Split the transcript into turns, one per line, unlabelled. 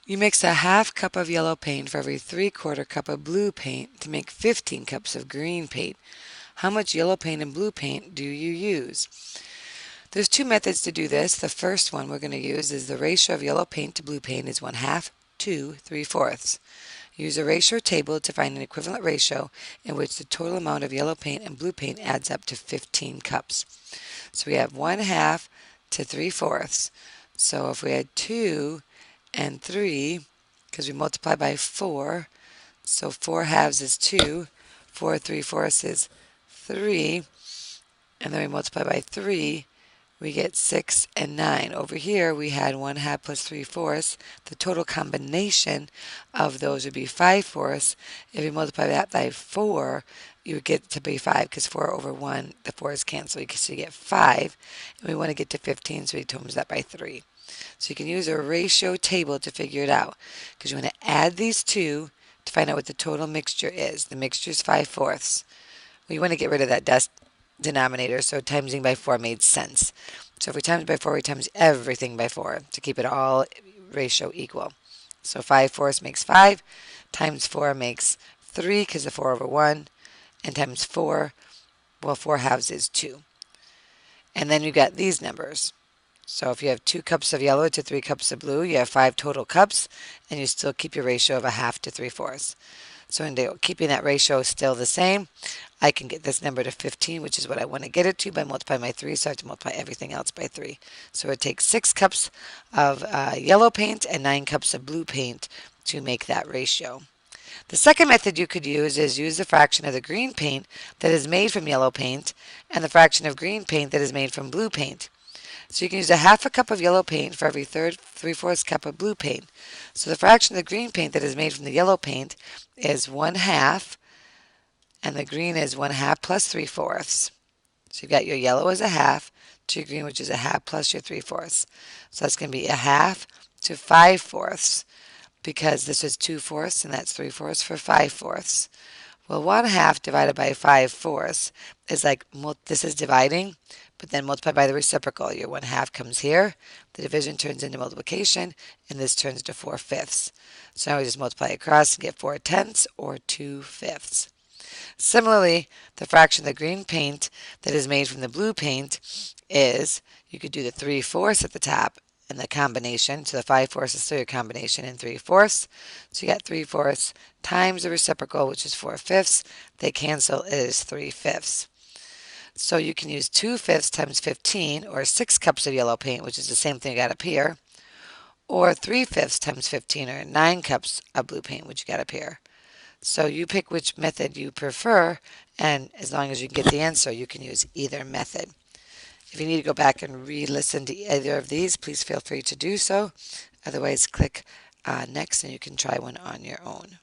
You mix a half cup of yellow paint for every 3/4 cup of blue paint to make 15 cups of green paint. How much yellow paint and blue paint do you use? There's two methods to do this. The first one we're going to use is the ratio of yellow paint to blue paint is 1/2 to 3/4. Use a ratio table to find an equivalent ratio in which the total amount of yellow paint and blue paint adds up to 15 cups. So we have 1/2 to 3/4. So if we had 2 and 3, because we multiply by 4, so 4/2 is 2, 4 3/4 is 3, and then we multiply by 3, we get 6 and 9. Over here we had 1/2 plus 3/4. The total combination of those would be 5/4. If you multiply that by 4, you would get to be 5 because 4 over 1, the 4's cancel. So you get 5. And we want to get to 15, so we times that by 3. So you can use a ratio table to figure it out because you want to add these two to find out what the total mixture is. The mixture is 5/4. We want to get rid of that denominator, so timesing by 4 made sense. So if we times by 4, we times everything by 4 to keep it all ratio equal. So 5/4 makes 5, times 4 makes 3 because of 4 over 1, and times 4, well, 4/2 is 2. And then you got these numbers. So if you have 2 cups of yellow to 3 cups of blue, you have 5 total cups, and you still keep your ratio of 1/2 to 3/4. So in keeping that ratio still the same, I can get this number to 15, which is what I want to get it to by multiplying by 3, so I have to multiply everything else by 3. So it takes 6 cups of yellow paint and 9 cups of blue paint to make that ratio. The second method you could use is use the fraction of the green paint that is made from yellow paint and the fraction of green paint that is made from blue paint. So you can use a 1/2 cup of yellow paint for every 3/4 cup of blue paint. So the fraction of the green paint that is made from the yellow paint is 1/2, and the green is 1/2 plus 3/4. So you've got your yellow is 1/2 to your green, which is 1/2 plus your 3/4. So that's going to be 1/2 to 5/4 because this is 2/4 and that's 3/4 for 5/4. Well, 1/2 divided by 5/4 is like, this is dividing, but then multiply by the reciprocal. Your 1/2 comes here, the division turns into multiplication, and this turns into 4/5. So now we just multiply across and get 4/10 or 2/5. Similarly, the fraction of the green paint that is made from the blue paint is, you could do the 3/4 at the top and the combination, so the 5/4 is still your combination in 3/4. So you got 3/4 times the reciprocal, which is 4/5. They cancel, it is 3/5. So you can use 2/5 times 15, or 6 cups of yellow paint, which is the same thing you got up here, or 3/5 times 15, or 9 cups of blue paint, which you got up here. So you pick which method you prefer, and as long as you can get the answer, you can use either method. If you need to go back and re-listen to either of these, please feel free to do so. Otherwise, click next and you can try one on your own.